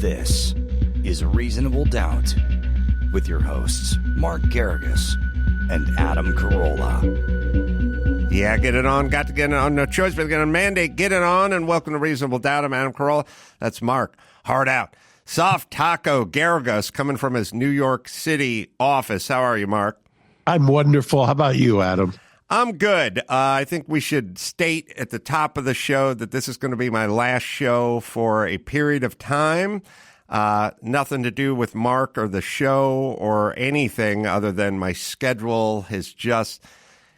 This is Reasonable Doubt with your hosts, Mark Garrigus and Adam Carolla. Yeah, get it on. Got to get it on. No choice but to get on. Mandate, get it on. And welcome to Reasonable Doubt. I'm Adam Carolla. That's Mark. Hard out. Soft Taco Garrigus coming from his New York City office. How are you, Mark? I'm wonderful. How about you, Adam? I'm good. I think we should state at the top of the show that this is going to be my last show for a period of time. Nothing to do with Mark or the show or anything other than my schedule has just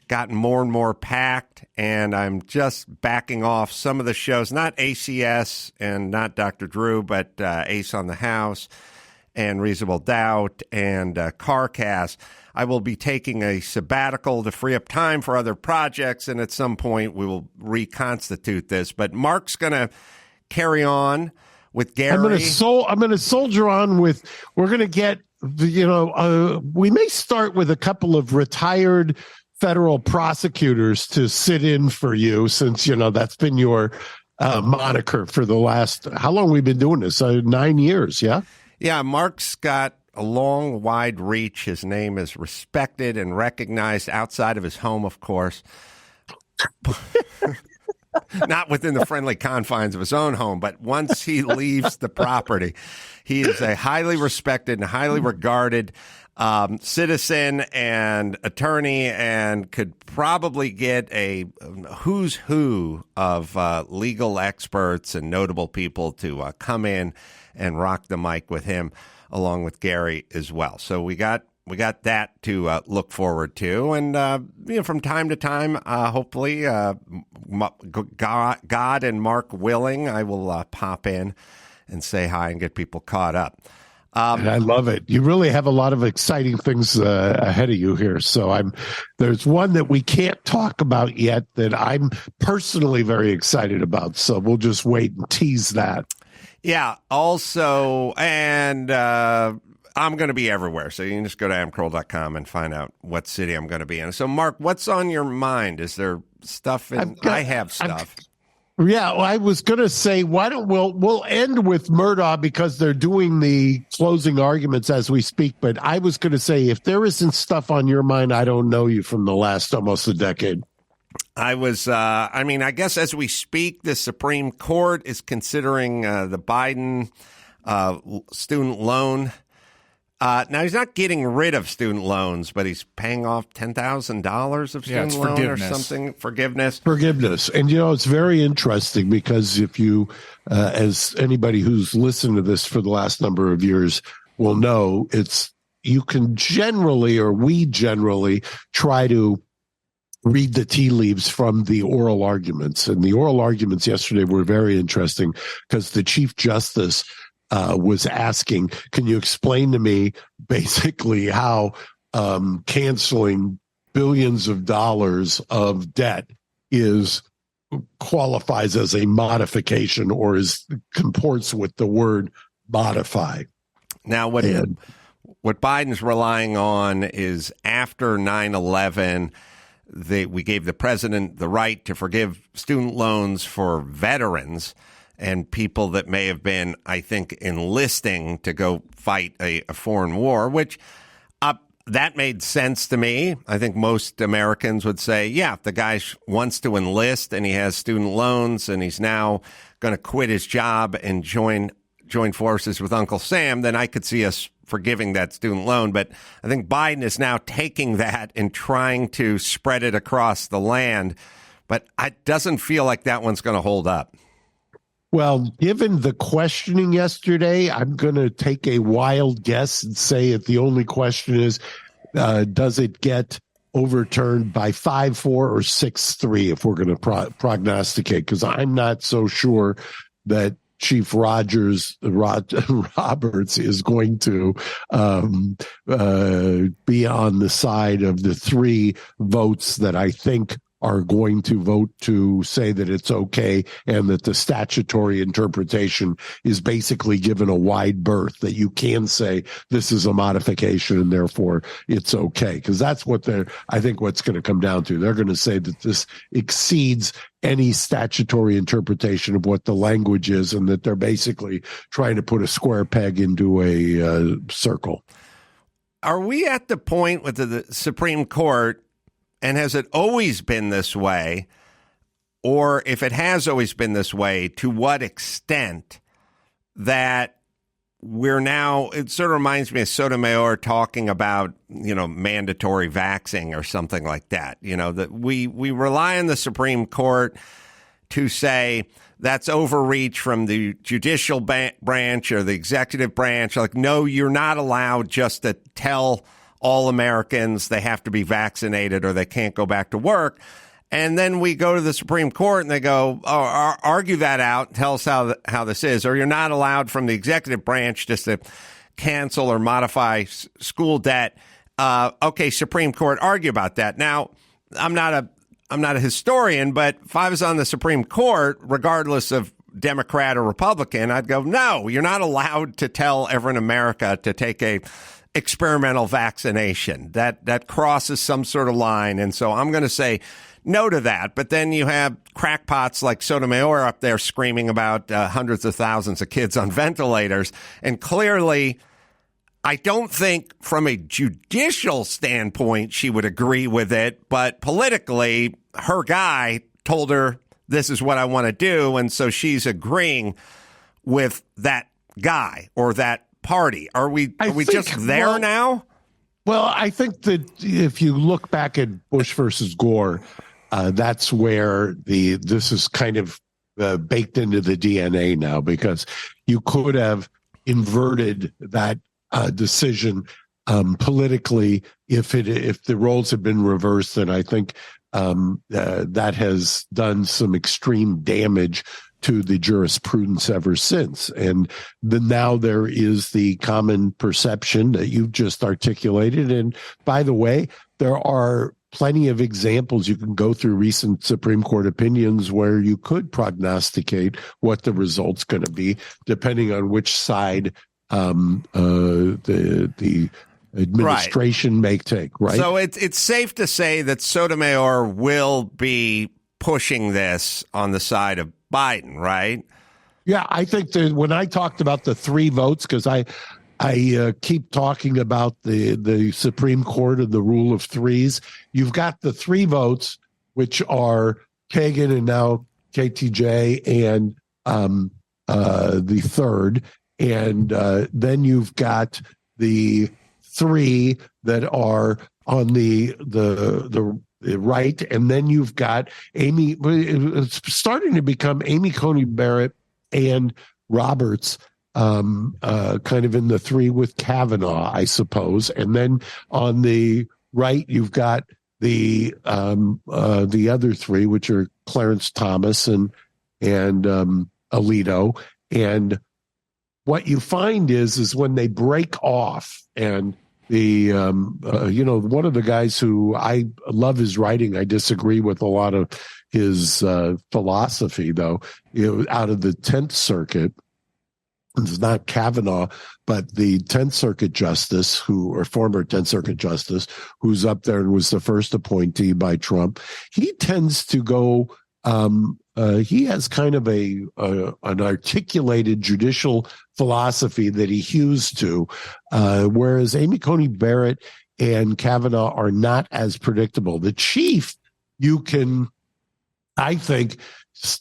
gotten more and more packed, and I'm just backing off some of the shows, not ACS and not Dr. Drew, but Ace on the House and Reasonable Doubt and CarCast. I will be taking a sabbatical to free up time for other projects, and at some point we will reconstitute this. But Mark's going to carry on with Gary. I'm going to soldier on with. We're going to get. We may start with a couple of retired federal prosecutors to sit in for you, since that's been your moniker for the last. How long we've been doing this? 9 years. Yeah. Yeah. Mark's got a long, wide reach. His name is respected and recognized outside of his home, of course. Not within the friendly confines of his own home, but once he leaves the property, he is a highly respected and highly regarded citizen and attorney, and could probably get a who's who of legal experts and notable people to come in and rock the mic with him, along with Gary as well. So we got that to look forward to, and from time to time, hopefully, God and Mark willing, I will pop in and say hi and get people caught up. I love it. You really have a lot of exciting things ahead of you here. So there's one that we can't talk about yet that I'm personally very excited about. So we'll just wait and tease that. Yeah. Also, and I'm going to be everywhere. So you can just go to amcroll.com and find out what city I'm going to be in. So, Mark, what's on your mind? Is there stuff I have stuff. Yeah, well, I was going to say, why don't we'll end with Murdoch because they're doing the closing arguments as we speak. But I was going to say, if there isn't stuff on your mind, I don't know you from the last almost a decade. I guess as we speak, the Supreme Court is considering the Biden student loan. Now, he's not getting rid of student loans, but he's paying off $10,000 of student loan or something. Forgiveness. And, it's very interesting because if you, as anybody who's listened to this for the last number of years will know, you can we generally try to read the tea leaves from the oral arguments. And the oral arguments yesterday were very interesting because the Chief Justice was asking, can you explain to me basically how canceling billions of dollars of debt qualifies as a modification or comports with the word modify? Now, what Biden's relying on is after 9/11, we gave the president the right to forgive student loans for veterans and people that may have been, I think, enlisting to go fight a foreign war, which that made sense to me. I think most Americans would say, yeah, if the guy wants to enlist and he has student loans and he's now going to quit his job and join forces with Uncle Sam, then I could see us forgiving that student loan. But I think Biden is now taking that and trying to spread it across the land. But it doesn't feel like that one's going to hold up. Well, given the questioning yesterday, I'm going to take a wild guess and say that the only question is, does it get overturned by 5-4 or 6-3 if we're going to prognosticate? Because I'm not so sure that Chief Roberts is going to be on the side of the 3 votes that I think are going to vote to say that it's okay, and that the statutory interpretation is basically given a wide berth, that you can say this is a modification and therefore it's okay. Because that's what I think what's going to come down to. They're going to say that this exceeds any statutory interpretation of what the language is, and that they're basically trying to put a square peg into a circle. Are we at the point with the Supreme Court, and has it always been this way, or if it has always been this way, to what extent that we're now, it sort of reminds me of Sotomayor talking about, mandatory vaxxing or something like that, that we rely on the Supreme Court to say that's overreach from the judicial branch or the executive branch. Like, no, you're not allowed just to tell all Americans they have to be vaccinated or they can't go back to work. And then we go to the Supreme Court and they go, argue that out, tell us how this is. Or you're not allowed from the executive branch just to cancel or modify school debt. Okay, Supreme Court, argue about that. Now, I'm not a historian, but if I was on the Supreme Court, regardless of Democrat or Republican, I'd go, no, you're not allowed to tell everyone in America to take a experimental vaccination. That crosses some sort of line. And so I'm going to say no to that. But then you have crackpots like Sotomayor up there screaming about hundreds of thousands of kids on ventilators. And clearly, I don't think from a judicial standpoint she would agree with it, but politically, her guy told her, this is what I want to do, and so she's agreeing with that guy or that party. Are we just there now? Well, I think that if you look back at Bush versus Gore, that's where this is kind of baked into the DNA now, because you could have inverted that decision politically if the roles had been reversed, and I think that has done some extreme damage to the jurisprudence ever since. And now there is the common perception that you've just articulated. And by the way, there are plenty of examples. You can go through recent Supreme Court opinions where you could prognosticate what the result's going to be, depending on which side the administration may take, right? So it's safe to say that Sotomayor will be pushing this on the side of Biden, right? Yeah, I think that when I talked about the three votes, because I keep talking about the Supreme Court and the rule of threes, you've got the three votes, which are Kagan and now KTJ and the third. And then you've got the three that are on the right, and then you've got Amy. It's starting to become Amy Coney Barrett and Roberts, kind of in the three with Kavanaugh, I suppose. And then on the right, you've got the other three, which are Clarence Thomas and Alito. And what you find is when they break off, and the one of the guys who I love his writing, I disagree with a lot of his philosophy, though, out of the 10th Circuit, it's not Kavanaugh, but the 10th Circuit justice former 10th Circuit justice, who's up there and was the first appointee by Trump. He tends to go, he has kind of an articulated judicial philosophy that he hews to, whereas Amy Coney Barrett and Kavanaugh are not as predictable. The chief, I think,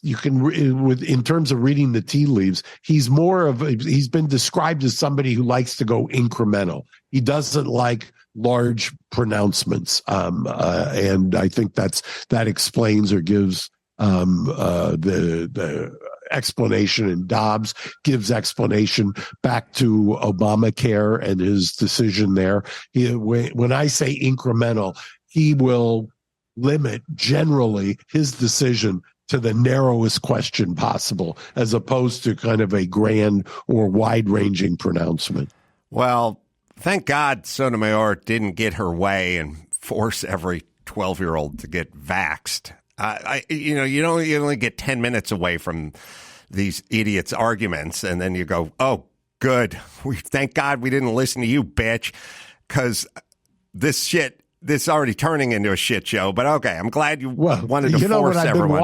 in terms of reading the tea leaves, he's been described as somebody who likes to go incremental. He doesn't like large pronouncements, and I think that explains or gives the explanation, and Dobbs gives explanation back to Obamacare and his decision there. When I say incremental, he will limit generally his decision to the narrowest question possible, as opposed to kind of a grand or wide-ranging pronouncement. Well, thank God Sotomayor didn't get her way and force every 12-year-old to get vaxxed. You only get 10 minutes away from these idiots' arguments, and then you go, oh, good. Thank God we didn't listen to you, bitch, because this is already turning into a shit show. But okay, I'm glad you wanted to force everyone.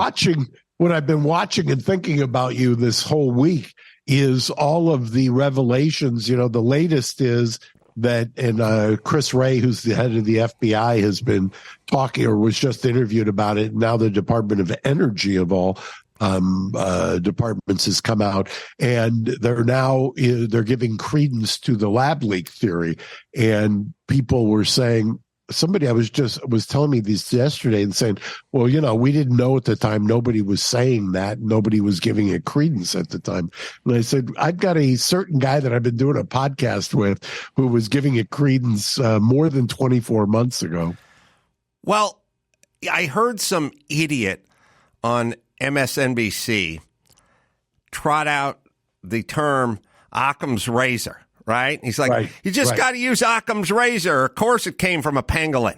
What I've been watching and thinking about you this whole week is all of the revelations. The latest is that, and Chris Wray, who's the head of the FBI, has been talking or was just interviewed about it. Now the Department of Energy, of all departments, has come out, and they're giving credence to the lab leak theory. And people were saying, somebody was telling me this yesterday and saying, well, we didn't know at the time. Nobody was saying that. Nobody was giving it credence at the time. And I said, I've got a certain guy that I've been doing a podcast with who was giving it credence more than 24 months ago. Well, I heard some idiot on MSNBC trot out the term Occam's razor. Right? He's like, right, you just got to use Occam's razor. Of course it came from a pangolin.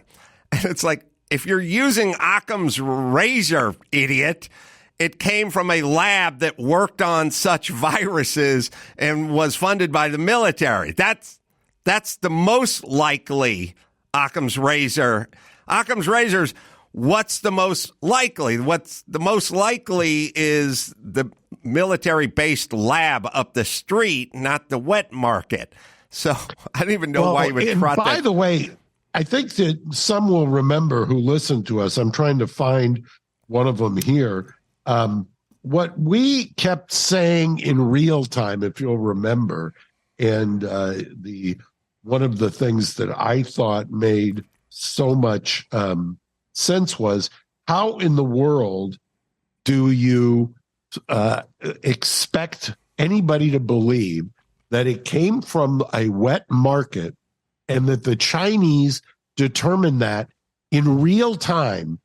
And it's like, if you're using Occam's razor, idiot, it came from a lab that worked on such viruses and was funded by the military. That's the most likely Occam's razor. Occam's razors, what's the most likely? What's the most likely is the military-based lab up the street, not the wet market. So I don't even know why you would trot that. By the way, I think that some will remember who listened to us. I'm trying to find one of them here. What we kept saying in real time, if you'll remember, and one of the things that I thought made so much sense was, how in the world do you expect anybody to believe that it came from a wet market and that the Chinese determined that in real time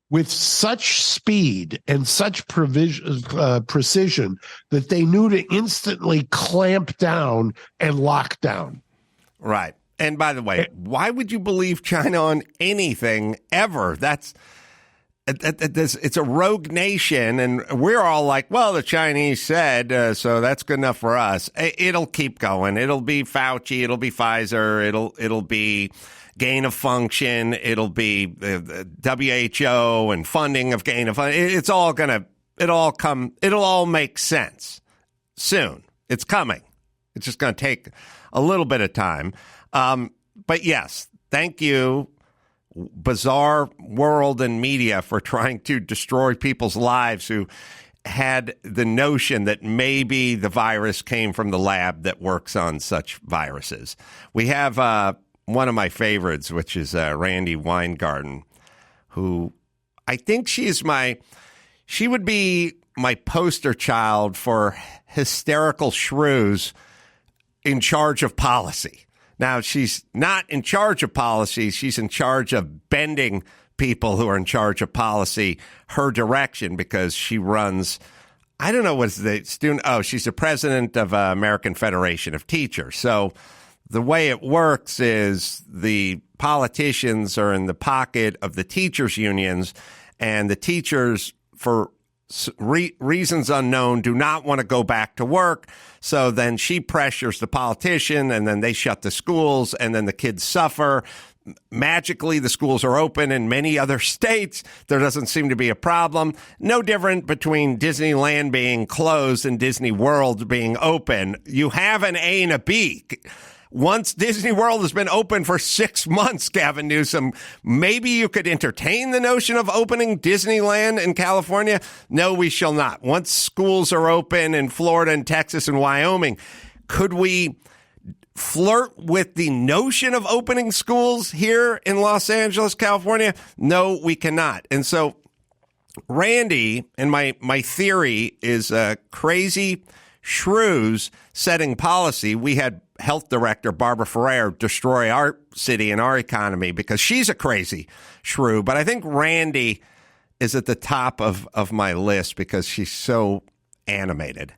with such speed and such precision that they knew to instantly clamp down and lock down? Right. And by the way, why would you believe China on anything ever? It's a rogue nation, and we're all like, well, the Chinese said, so that's good enough for us. It'll keep going. It'll be Fauci. It'll be Pfizer. It'll be gain of function. It'll be WHO and funding of gain of function. It'll all make sense soon. It's coming. It's just going to take a little bit of time. But yes, thank you, bizarre world and media, for trying to destroy people's lives who had the notion that maybe the virus came from the lab that works on such viruses. We have one of my favorites, which is Randi Weingarten, who I think she would be my poster child for hysterical shrews in charge of policy. Now, she's not in charge of policy. She's in charge of bending people who are in charge of policy her direction, because she runs, I don't know what's the student. Oh, she's the president of American Federation of Teachers. So the way it works is the politicians are in the pocket of the teachers' unions, and the teachers, for reasons unknown, do not want to go back to work. So then she pressures the politician, and then they shut the schools, and then the kids suffer. Magically, the schools are open in many other states. There doesn't seem to be a problem. No different between Disneyland being closed and Disney World being open. You have an A and a B. Once Disney World has been open for 6 months, Gavin Newsom, maybe you could entertain the notion of opening Disneyland in California. No, we shall not. Once schools are open in Florida and Texas and Wyoming, could we flirt with the notion of opening schools here in Los Angeles, California? No, we cannot. And so Randy, and my theory is crazy shrews setting policy. We had Health Director Barbara Ferrer destroy our city and our economy because she's a crazy shrew. But I think Randy is at the top of my list because she's so animated.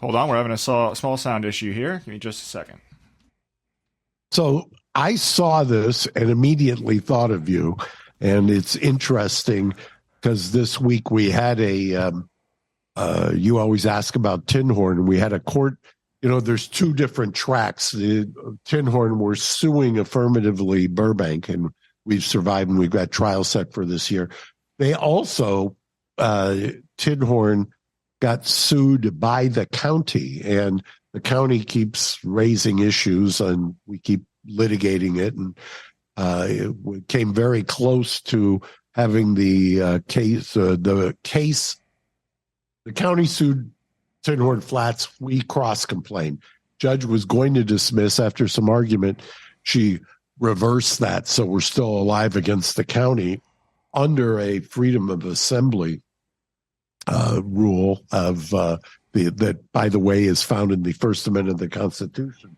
Hold on, we're having a small sound issue here. Give me just a second. So I saw this and immediately thought of you. And it's interesting because this week we had you always ask about Tinhorn, and we had a court. There's two different tracks. Tinhorn were suing affirmatively Burbank, and we've survived, and we've got trial set for this year. They also, Tinhorn got sued by the county, and the county keeps raising issues, and we keep litigating it, and it came very close to having the case. The county sued Tinhorn Flats. We cross-complained. Judge was going to dismiss after some argument. She reversed that, so we're still alive against the county under a freedom of assembly rule of that, by the way, is found in the First Amendment of the Constitution.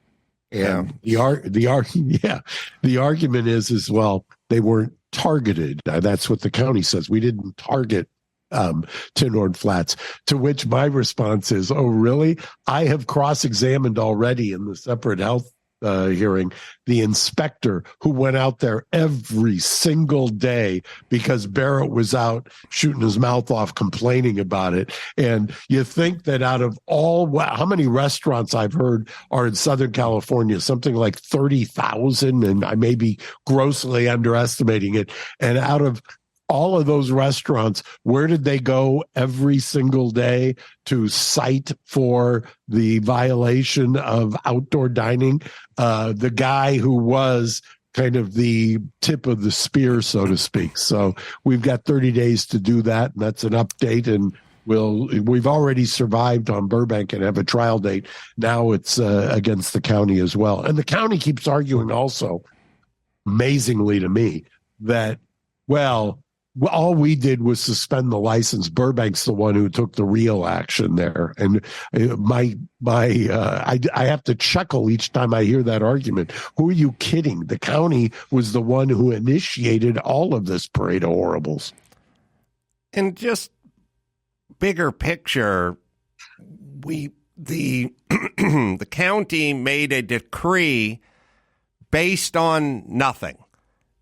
And the argument is well, they weren't targeted. That's what the county says. We didn't target Tinhorn Flats, to which my response is, oh, really? I have cross-examined already in the separate health hearing the inspector who went out there every single day because Barrett was out shooting his mouth off complaining about it. And you think that out of how many restaurants I've heard are in Southern California, something like 30,000, and I may be grossly underestimating it. And out of all of those restaurants, where did they go every single day to cite for the violation of outdoor dining? The guy who was kind of the tip of the spear, so to speak. So we've got 30 days to do that, and that's an update. And we've already survived on Burbank and have a trial date. Now it's against the county as well. And the county keeps arguing also, amazingly to me, that, well, all we did was suspend the license. Burbank's the one who took the real action there. And I have to chuckle each time I hear that argument. Who are you kidding? The county was the one who initiated all of this parade of horribles. And just bigger picture, the county made a decree based on nothing,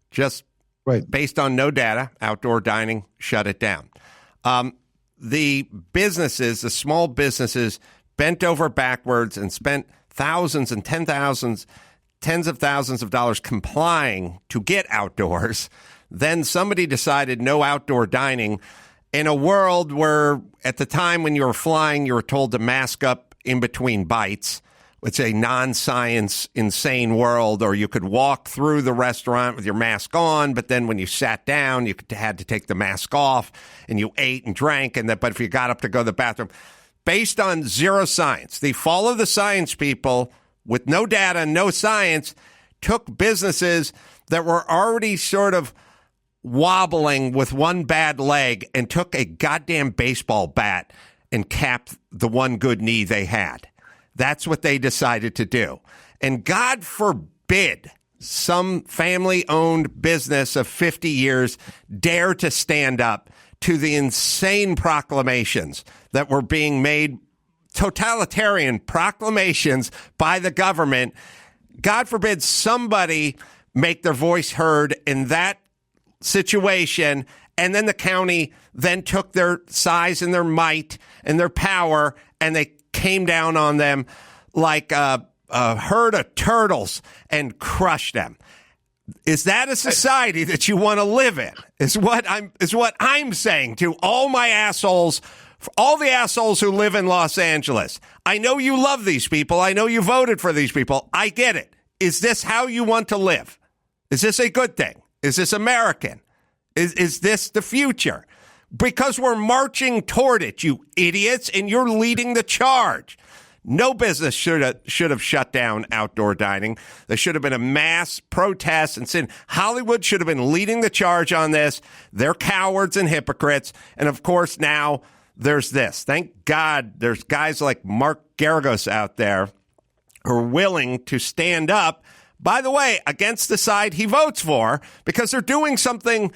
just right. Based on no data, outdoor dining, shut it down. The businesses, the small businesses, bent over backwards and spent thousands and tens of thousands of dollars complying to get outdoors. Then somebody decided no outdoor dining in a world where at the time when you were flying, you were told to mask up in between bites. It's a non-science, insane world, or you could walk through the restaurant with your mask on, but then when you sat down, you had to take the mask off, and you ate and drank, but if you got up to go to the bathroom, based on zero science, the follow the science people with no data, no science, took businesses that were already sort of wobbling with one bad leg and took a goddamn baseball bat and capped the one good knee they had. That's what they decided to do. And God forbid some family-owned business of 50 years dare to stand up to the insane proclamations that were being made, totalitarian proclamations by the government. God forbid somebody make their voice heard in that situation, and then the county then took their size and their might and their power, and they came down on them like a herd of turtles and crushed them. Is that a society that you want to live in? Is what I'm saying to all my assholes, all the assholes who live in Los Angeles. I know you love these people. I know you voted for these people. I get it. Is this how you want to live? Is this a good thing? Is this American? Is this the future? Because we're marching toward it, you idiots, and you're leading the charge. No business should have shut down outdoor dining. There should have been a mass protest and sin. Hollywood should have been leading the charge on this. They're cowards and hypocrites. And of course, now there's this. Thank God there's guys like Mark Geragos out there who are willing to stand up, by the way, against the side he votes for, because they're doing something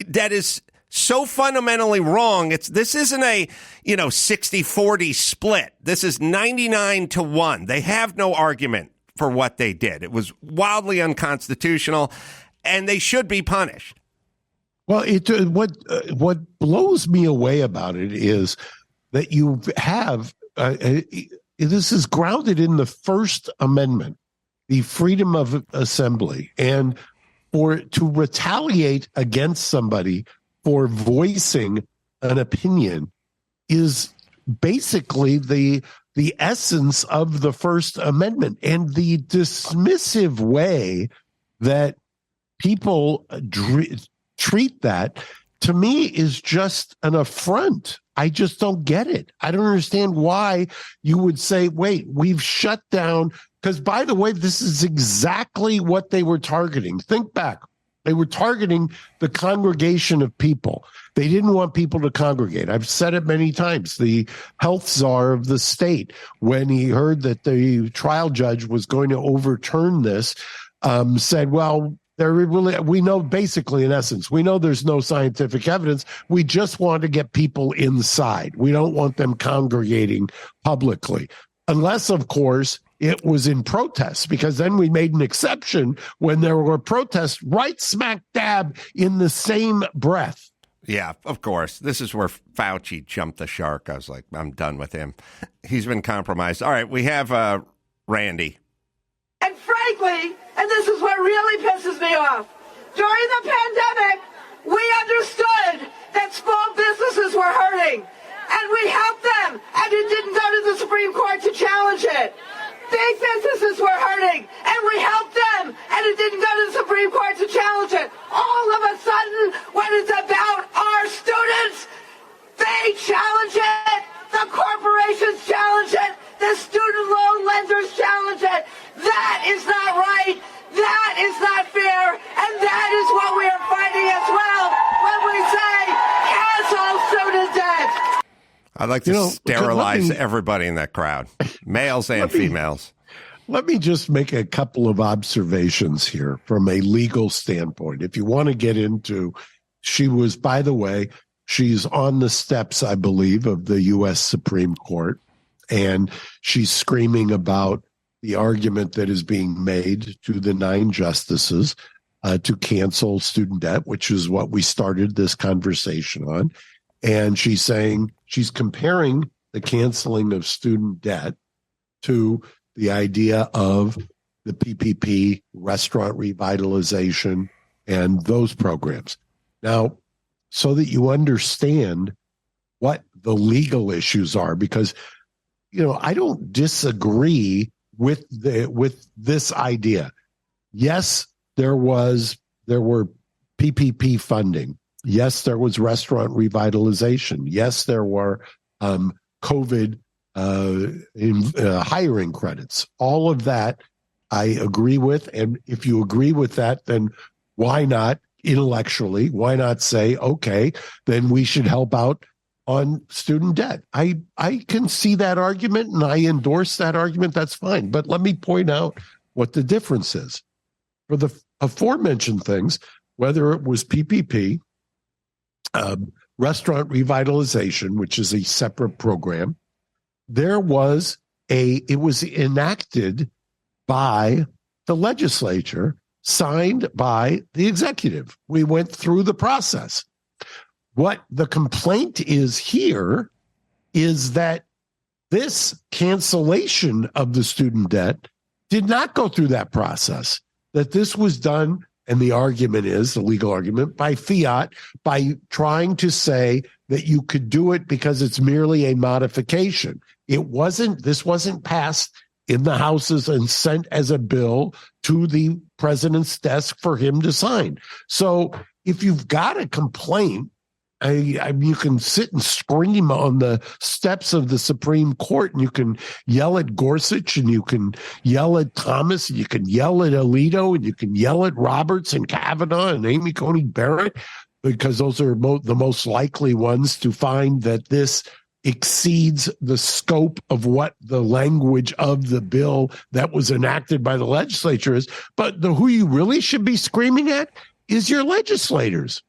that is so fundamentally wrong. This isn't a 60-40 split. This is 99-1. They have no argument for what they did. It was wildly unconstitutional, and they should be punished. Well, what blows me away about it is that you have this is grounded in the First Amendment, the freedom of assembly, and to retaliate against somebody for voicing an opinion is basically the essence of the First Amendment. And the dismissive way that people treat that, to me, is just an affront. I just don't get it. I don't understand why you would say, wait, we've shut down. Because, by the way, this is exactly what they were targeting. Think back. They were targeting the congregation of people. They didn't want people to congregate. I've said it many times. The health czar of the state, when he heard that the trial judge was going to overturn this, said, well, we know, basically, in essence, we know there's no scientific evidence. We just want to get people inside. We don't want them congregating publicly. Unless, of course, it was in protest, because then we made an exception when there were protests right smack dab in the same breath. Yeah, of course. This is where Fauci jumped the shark. I was like, I'm done with him. He's been compromised. All right, we have Randy. And frankly, and this is what really pisses me off, during the pandemic, we understood that small businesses were hurting, and we helped them, and it didn't go to the Supreme Court to challenge it. Big businesses were hurting, and we helped them, and it didn't go to the Supreme Court to challenge it. All of a sudden, when it's about our students, they challenge it. The corporations challenge it. The student loan lenders challenge it. That is not right. That is not fair. And that is what we are fighting as well when we say cancel student debt. I'd like to sterilize everybody in that crowd, males and females. Let me just make a couple of observations here from a legal standpoint. If you want to get into, she was, by the way, she's on the steps, I believe, of the U.S. Supreme Court, and she's screaming about the argument that is being made to the 9 justices to cancel student debt, which is what we started this conversation on. And she's saying, she's comparing the canceling of student debt to the idea of the PPP, restaurant revitalization, and those programs. Now, so that you understand what the legal issues are, because, I don't disagree with this idea. Yes, there were PPP funding. Yes, there was restaurant revitalization. Yes, there were COVID hiring credits. All of that I agree with. And if you agree with that, then why not intellectually? Why not say, okay, then we should help out on student debt? I can see that argument and I endorse that argument. That's fine. But let me point out what the difference is. For the aforementioned things, whether it was PPP, restaurant revitalization, which is a separate program, it was enacted by the legislature, signed by the executive. We went through the process. What the complaint is here is that this cancellation of the student debt did not go through that process, that this was done, and the argument is, the legal argument, by fiat, by trying to say that you could do it because it's merely a modification. This wasn't passed in the houses and sent as a bill to the president's desk for him to sign. So if you've got a complaint, you can sit and scream on the steps of the Supreme Court, and you can yell at Gorsuch, and you can yell at Thomas, and you can yell at Alito, and you can yell at Roberts and Kavanaugh and Amy Coney Barrett, because those are the most likely ones to find that this exceeds the scope of what the language of the bill that was enacted by the legislature is. But who you really should be screaming at is your legislators.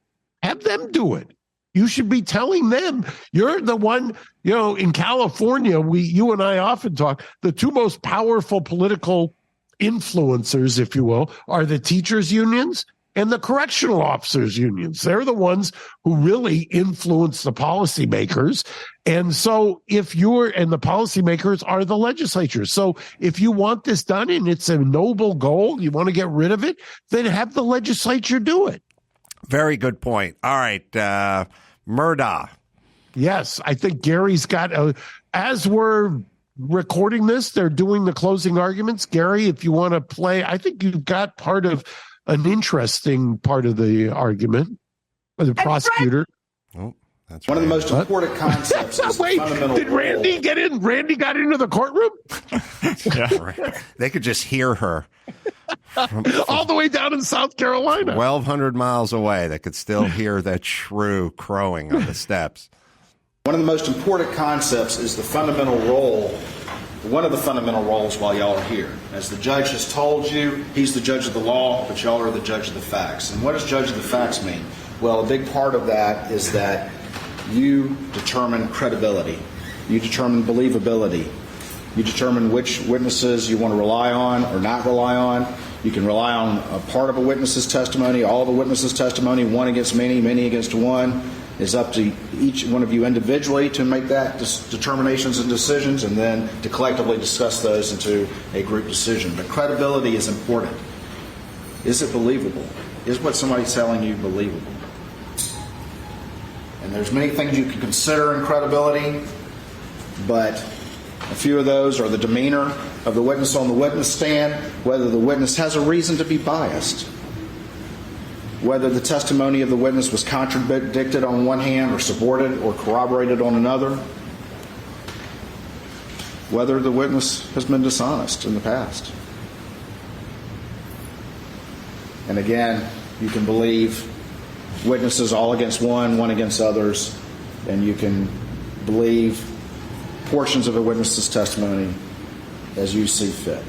Have them do it. You should be telling them. You're the one, in California, you and I often talk, the 2 most powerful political influencers, if you will, are the teachers' unions and the correctional officers' unions. They're the ones who really influence the policymakers. And so and the policymakers are the legislature. So if you want this done and it's a noble goal, you want to get rid of it, then have the legislature do it. Very good point. All right. Murdaugh. Yes, I think Gary's got, as we're recording this, they're doing the closing arguments. Gary, if you want to play, I think you've got part of an interesting part of the argument by the prosecutor. Oh, that's one right. of the most important concepts is Wait, fundamental did Randy role. get in? Randy got into the courtroom? They could just hear her. All the way down in South Carolina. 1,200 miles away. They could still hear that shrew crowing on the steps. One of the most important concepts is the fundamental role, one of the fundamental roles while y'all are here. As the judge has told you, he's the judge of the law, but y'all are the judge of the facts. And what does judge of the facts mean? Well, a big part of that is that you determine credibility. You determine believability. You determine which witnesses you want to rely on or not rely on. You can rely on a part of a witness's testimony, all of a witness's testimony, one against many, many against one. It's up to each one of you individually to make that determinations and decisions, and then to collectively discuss those into a group decision. But credibility is important. Is it believable? Is what somebody's telling you believable? And there's many things you can consider in credibility, but a few of those are the demeanor of the witness on the witness stand, whether the witness has a reason to be biased, whether the testimony of the witness was contradicted on one hand or supported or corroborated on another, whether the witness has been dishonest in the past. And again, you can believe witnesses all against one against others, and you can believe portions of a witness's testimony as you see fit.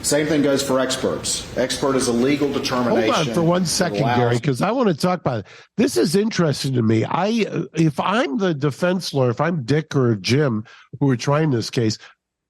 Same thing goes for experts. Expert is a legal determination. Hold on for 1 second, Gary, because I want to talk about it. This is interesting to me. If I'm the defense lawyer, if I'm Dick or Jim who are trying this case,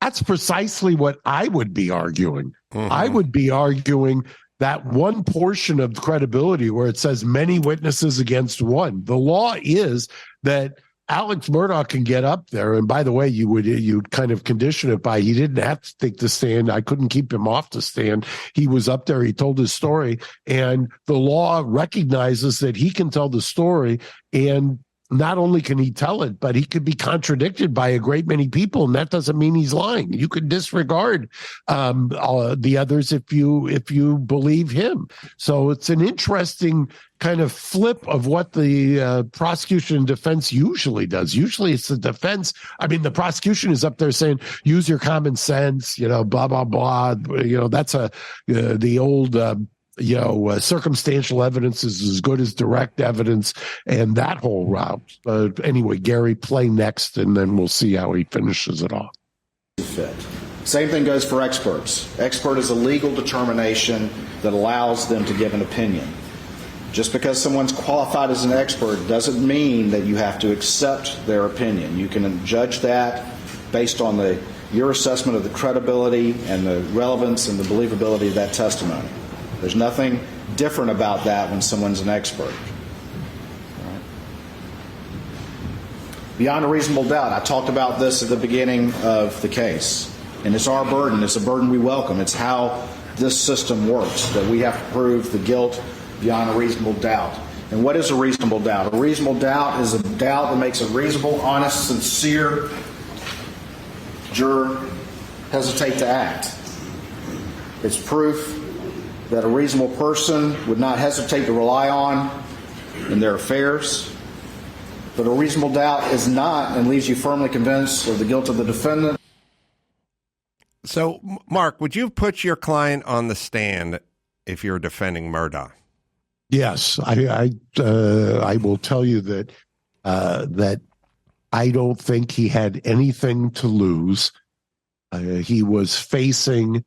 that's precisely what I would be arguing. Mm-hmm. I would be arguing that one portion of credibility where it says many witnesses against one. The law is that Alex Murdaugh can get up there, and by the way, you'd kind of condition it by he didn't have to take the stand. I couldn't keep him off the stand. He was up there. He told his story, and the law recognizes that he can tell the story, and not only can he tell it, but he could be contradicted by a great many people, and that doesn't mean he's lying. You could disregard the others if you believe him. So it's an interesting kind of flip of what the prosecution and defense usually does. Usually it's the defense. I mean, the prosecution is up there saying, use your common sense, blah, blah, blah. That's the old circumstantial evidence is as good as direct evidence, and that whole route. Anyway, Gary, play next, and then we'll see how he finishes it off. Fit. Same thing goes for experts. Expert is a legal determination that allows them to give an opinion. Just because someone's qualified as an expert doesn't mean that you have to accept their opinion. You can judge that based on your assessment of the credibility and the relevance and the believability of that testimony. There's nothing different about that when someone's an expert. Right? Beyond a reasonable doubt, I talked about this at the beginning of the case, and it's our burden. It's a burden we welcome. It's how this system works, that we have to prove the guilt beyond a reasonable doubt. And what is a reasonable doubt? A reasonable doubt is a doubt that makes a reasonable, honest, sincere juror hesitate to act. It's proof that a reasonable person would not hesitate to rely on in their affairs. But a reasonable doubt is not and leaves you firmly convinced of the guilt of the defendant. So, Mark, would you put your client on the stand if you're defending Murdaugh? Yes, I will tell you that that I don't think he had anything to lose. He was facing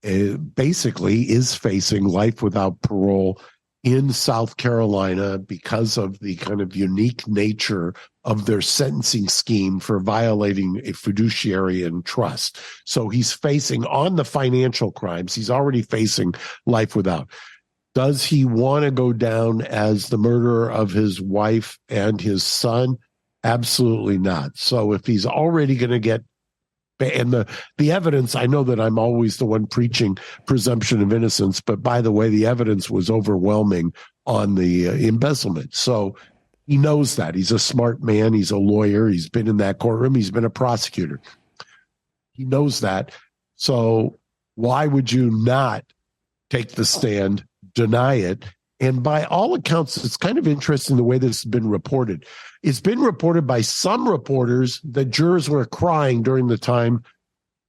life without parole in South Carolina because of the kind of unique nature of their sentencing scheme for violating a fiduciary and trust. So he's facing, on the financial crimes, he's already facing life without. Does he want to go down as the murderer of his wife and his son? Absolutely not. So if he's already going to get, and the evidence, I know that I'm always the one preaching presumption of innocence, but by the way, the evidence was overwhelming on the embezzlement. So he knows that. He's a smart man. He's a lawyer. He's been in that courtroom. He's been a prosecutor. He knows that. So why would you not take the stand, deny it? And by all accounts, it's kind of interesting the way this has been reported. It's been reported by some reporters that jurors were crying during the time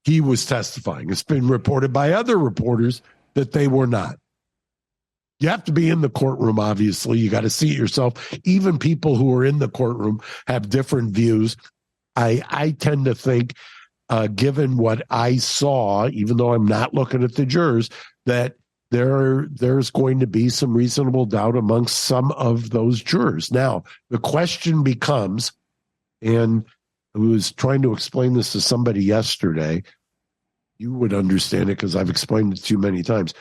he was testifying. It's been reported by other reporters that they were not. You have to be in the courtroom, obviously. You got to see it yourself. Even people who are in the courtroom have different views. I tend to think, given what I saw, even though I'm not looking at the jurors, that there's going to be some reasonable doubt amongst some of those jurors. Now, the question becomes, and I was trying to explain this to somebody yesterday, you would understand it because I've explained it to you many times.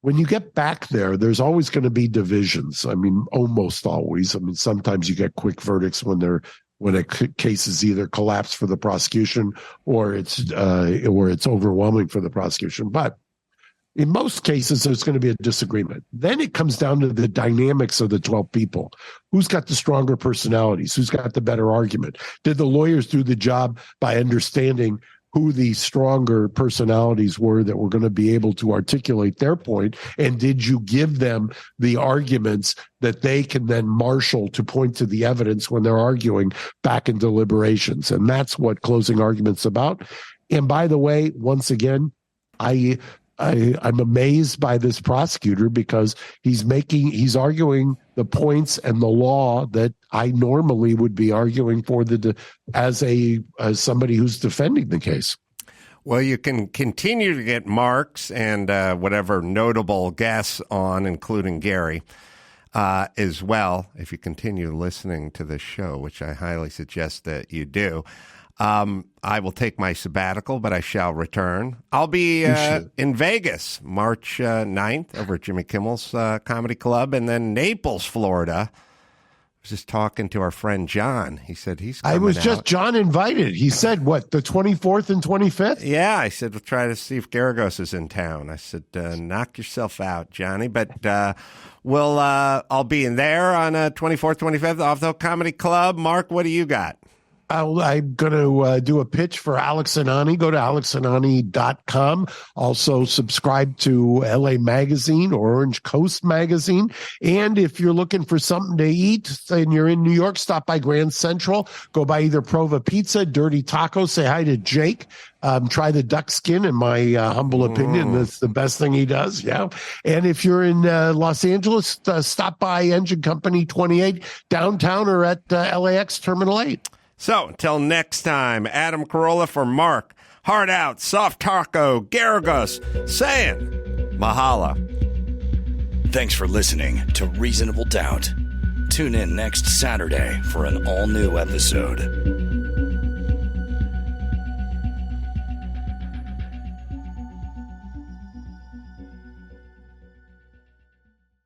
When you get back there, there's always going to be divisions. I mean, almost always. I mean, sometimes you get quick verdicts when a case is either collapsed for the prosecution or it's overwhelming for the prosecution. But in most cases, there's going to be a disagreement. Then it comes down to the dynamics of the 12 people. Who's got the stronger personalities? Who's got the better argument? Did the lawyers do the job by understanding who the stronger personalities were that were going to be able to articulate their point? And did you give them the arguments that they can then marshal to point to the evidence when they're arguing back in deliberations? And that's what closing argument's about. And by the way, once again, I'm amazed by this prosecutor because he's arguing the points and the law that I normally would be arguing for as somebody who's defending the case. Well, you can continue to get Mark's and whatever notable guests on, including Gary, as well, if you continue listening to this show, which I highly suggest that you do. I will take my sabbatical, but I shall return. I'll be in Vegas, March 9th, over at Jimmy Kimmel's Comedy Club, and then Naples, Florida. I was just talking to our friend John. He said he's coming out. John invited. He said, what, the 24th and 25th? Yeah, I said, we'll try to see if Garagos is in town. I said, knock yourself out, Johnny. But I'll be in there on 24th, 25th, off the Comedy Club. Mark, what do you got? I'm going to do a pitch for Alex Anani. Go to alexanani.com. Also subscribe to LA Magazine or Orange Coast Magazine. And if you're looking for something to eat and you're in New York, stop by Grand Central. Go by either Prova Pizza, Dirty Taco. Say hi to Jake. Try the duck skin, in my humble opinion. That's the best thing he does. Yeah. And if you're in Los Angeles, stop by Engine Company 28 downtown or at LAX Terminal 8. So, until next time, Adam Carolla for Mark, Hard Out, Soft Taco, Garagos, saying mahalo. Thanks for listening to Reasonable Doubt. Tune in next Saturday for an all-new episode.